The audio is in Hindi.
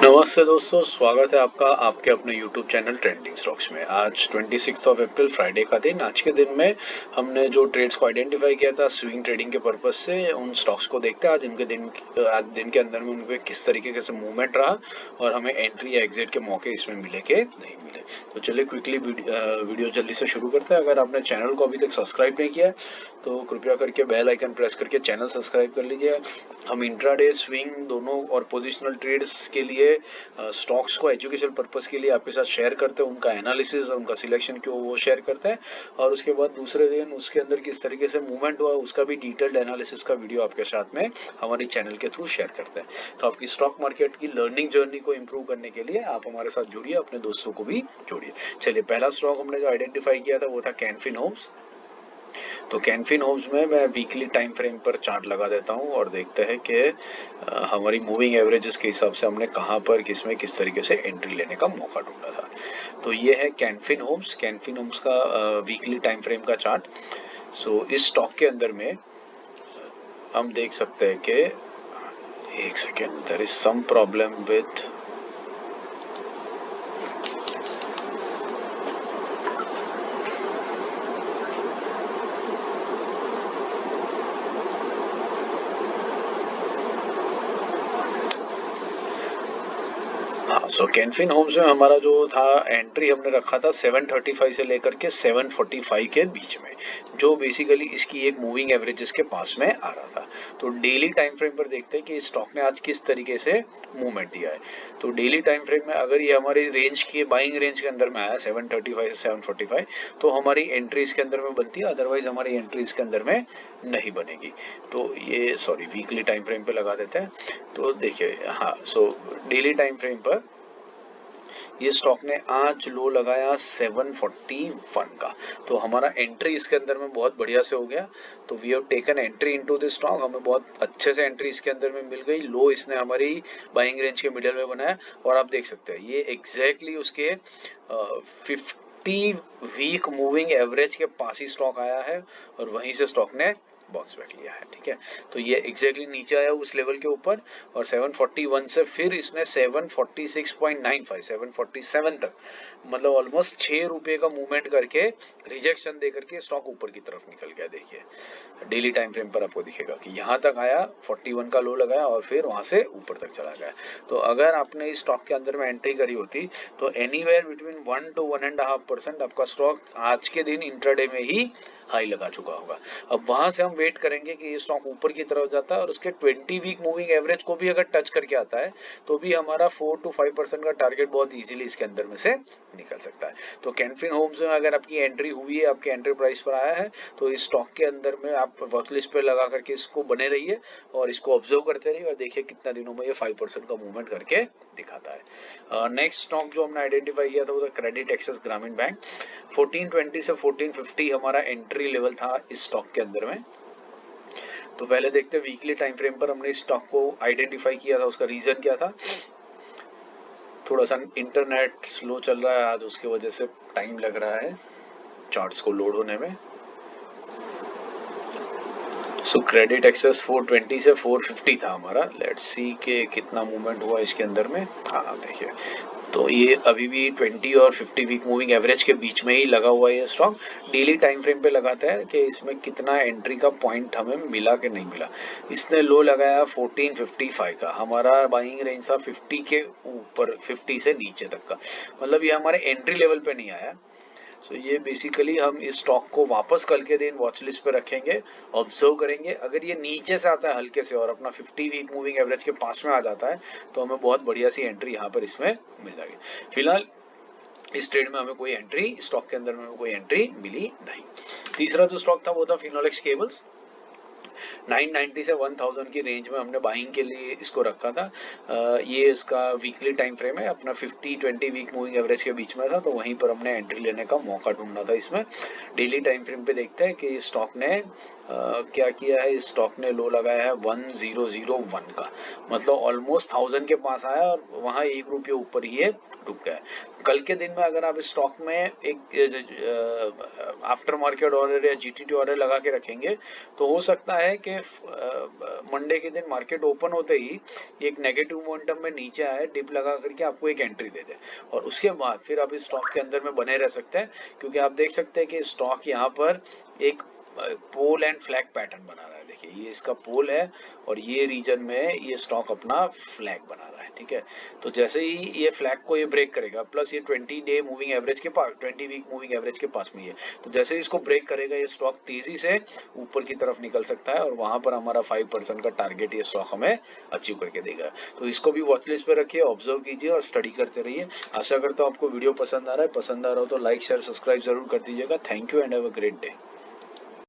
नमस्ते दोस्तों, स्वागत है आपका आपके अपने YouTube चैनल ट्रेंडिंग स्टॉक्स में। आज 26 अप्रैल फ्राइडे का दिन। आज के दिन में हमने जो ट्रेड्स को आइडेंटिफाई किया था स्विंग ट्रेडिंग के पर्पस से, उन स्टॉक्स को देखते हैं आज दिन के अंदर में उन पे किस तरीके से मूवमेंट रहा और हमें एंट्री या एग्जिट के मौके इसमें मिले कि नहीं मिले। तो चलिए क्विकली वीडियो जल्दी से शुरू करते हैं। अगर आपने चैनल को अभी तक सब्सक्राइब नहीं किया है तो कृपया करके बेल आइकन प्रेस करके चैनल सब्सक्राइब कर लीजिए। हम इंट्राडे, स्विंग दोनों और पोजिशनल ट्रेड्स के लिए स्टॉक्स को एजुकेशन पर्पस के लिए आपके साथ शेयर करते हैं, उनका एनालिसिस और उनका सिलेक्शन क्यों वो शेयर करते हैं, और उसके बाद दूसरे दिन उसके अंदर किस तरीके से मूवमेंट हुआ उसका भी डिटेल्ड एनालिसिस का वीडियो आपके साथ में हमारी चैनल के थ्रू शेयर करते हैं। तो आपकी स्टॉक मार्केट की लर्निंग जर्नी को इंप्रूव करने के लिए आप हमारे साथ जुड़िए, अपने दोस्तों को भी जोड़िए। चलिए, पहला स्टॉक हमने जो आइडेंटिफाई किया था वो था कैन फिन होम्स। तो कैनफिन होम्स में मैं वीकली टाइम फ्रेम पर चार्ट लगा देता हूं और देखते हैं कि हमारी मूविंग एवरेजेस के हिसाब से हमने कहां पर किसमें किस तरीके से एंट्री लेने का मौका ढूंढा था। तो ये है कैनफिन होम्स का वीकली टाइम फ्रेम का चार्ट। सो इस स्टॉक के अंदर में हम देख सकते हैं कि एक second, there is some problem with Canfin Homes में हमारा जो था एंट्री हमने रखा था 735 से लेकर के 745 के बीच में, जो बेसिकली इसकी एक मूविंग एवरेजेस के पास में आ रहा था। तो डेली टाइम फ्रेम पर देखते हैं कि इस स्टॉक ने आज किस तरीके से मूवमेंट दिया है। तो डेली टाइम फ्रेम में अगर ये हमारी रेंज की बाइंग रेंज के अंदर में आया 735 से 745, तो हमारी एंट्री इसके अंदर में बनती है, अदरवाइज हमारी एंट्री इसके अंदर में नहीं बनेगी। तो ये वीकली टाइम फ्रेम पे लगा देते हैं। तो देखिए, हाँ, डेली टाइम फ्रेम पर ये स्टॉक ने आज लो लगाया 741 का। तो हमारा एंट्री इसके अंदर में बहुत बढ़िया से हो गया। तो we have taken entry into this stock, हमें बहुत अच्छे से एंट्री इसके अंदर में मिल गई। लो इसने हमारी बाइंग रेंज के मिडिल में बनाया और आप देख सकते हैं ये एग्जैक्टली उसके 50 वीक मूविंग एवरेज के पास ही स्टॉक आया है और वहीं से स्टॉक ने बाउंस बैक लिया है। ठीक है, तो ये एग्जैक्टली नीचे आया उस लेवल के ऊपर और 741 से फिर इसने 746.95 747 तक, मतलब ऑलमोस्ट 6 रुपए का मूवमेंट करके रिजेक्शन दे करके स्टॉक ऊपर की तरफ निकल गया। देखिए डेली टाइम फ्रेम पर आपको दिखेगा कि यहाँ तक आया, 41 का लो लगाया और फिर वहां से ऊपर तक चला गया। तो अगर आपने इस स्टॉक के अंदर में एंट्री करी होती तो एनीवेयर बिटवीन 1 to 1.5% आपका स्टॉक आज के दिन इंट्राडे में ही हाई लगा चुका होगा। अब वहां से हम वेट करेंगे कि ये स्टॉक ऊपर की तरफ जाता है और उसके 20 वीक मूविंग एवरेज को भी अगर टच करके आता है तो भी हमारा 4 to 5% का टारगेट बहुत इजीली इसके अंदर में से निकल सकता है। तो कैनफिन होम्स में अगर आपकी एंट्री हुई है, आपके एंट्री प्राइस पर आया है, तो इस स्टॉक के अंदर में आप वॉच लिस्ट पे लगा करके इसको बने रहिए और इसको ऑब्जर्व करते रहिए और देखिए कितना दिनों में ये 5% का मूवमेंट करके दिखाता है। नेक्स्ट स्टॉक जो हमने आइडेंटिफाई किया था वो था क्रेडिट एक्सेस ग्रामीण बैंक। 1420 से 1450 हमारा एंट्री लेवल था इस स्टॉक के अंदर में। तो पहले देखते हैं वीकली टाइम फ्रेम पर हमने इस स्टॉक को आइडेंटिफाई किया था, उसका रीजन क्या था। थोड़ा सा इंटरनेट स्लो चल रहा है आज, उसकी वजह से टाइम लग रहा है चार्ट्स को लोड होने में। क्रेडिट एक्सेस 420 से 450 था हमारा। लेट्स सी के कितना मूवमेंट हुआ इसके अंदर में। हाँ देखिए, तो ये अभी भी 20 और 50 वीक मूविंग एवरेज के बीच में ही लगा हुआ है ये स्टॉक। डेली टाइम फ्रेम पे लगाता है कि इसमें कितना एंट्री का पॉइंट हमें मिला कि नहीं मिला। इसने लो लगाया 1455 का, हमारा बाइंग रेंज था 50 के ऊपर, 50 से नीचे तक का, मतलब ये हमारे एंट्री लेवल पे नहीं आया। ये बेसिकली हम इस स्टॉक को वापस कल के दिन वॉच लिस्ट पे रखेंगे, ऑब्जर्व करेंगे। अगर ये नीचे से आता है हल्के से और अपना 50 वीक मूविंग एवरेज के पास में आ जाता है तो हमें बहुत बढ़िया सी एंट्री यहाँ पर इसमें मिल जाएगी। फिलहाल इस ट्रेड में हमें कोई एंट्री, स्टॉक के अंदर में हमें कोई एंट्री मिली नहीं। तीसरा जो स्टॉक था वो था फिनोलेक्स केबल्स। 990 से 1000 की रेंज में हमने बाइंग के लिए इसको रखा था। ये इसका वीकली टाइम फ्रेम है, अपना 50-20 वीक मूविंग एवरेज के बीच में था, तो वहीं पर हमने एंट्री लेने का मौका ढूंढना था इसमें। डेली टाइम फ्रेम पे देखते हैं कि स्टॉक ने क्या किया है। इस स्टॉक ने लो लगाया है 1001 का, मतलब ऑलमोस्ट 1000 के पास आया और वहां 1 रुपये ऊपर ही रुक गया। कल के दिन में अगर आप स्टॉक में एक आफ्टर मार्केट ऑर्डर या जीटीटी ऑर्डर लगा के रखेंगे तो हो सकता है कि मंडे के दिन मार्केट ओपन होते ही एक नेगेटिव मोमेंटम में नीचे आए, डिप लगा करके आपको एक एंट्री दे दे और उसके बाद फिर आप इस स्टॉक के अंदर में बने रह सकते हैं, क्योंकि आप देख सकते हैं कि स्टॉक यहाँ पर एक पोल एंड फ्लैग पैटर्न बना रहा है। देखिए ये इसका पोल है और ये रीजन में ये स्टॉक अपना फ्लैग बना रहा है, ठीक है। तो जैसे ही ये फ्लैग को ये ब्रेक करेगा, प्लस ये 20 डे मूविंग एवरेज के पास, 20 वीक मूविंग एवरेज के पास में ये, तो जैसे ही इसको ब्रेक करेगा ये स्टॉक तेजी से ऊपर की तरफ निकल सकता है और वहां पर हमारा 5% का टारगेट ये स्टॉक हमें अचीव करके देगा। तो इसको भी वॉच लिस्ट पे रखिए, ऑब्जर्व कीजिए और स्टडी करते रहिए। आशा करता हूँ आपको वीडियो पसंद आ रहा है। पसंद आ रहा हो तो लाइक शेयर सब्सक्राइब जरूर कर दीजिएगा। Thank you and have a great day.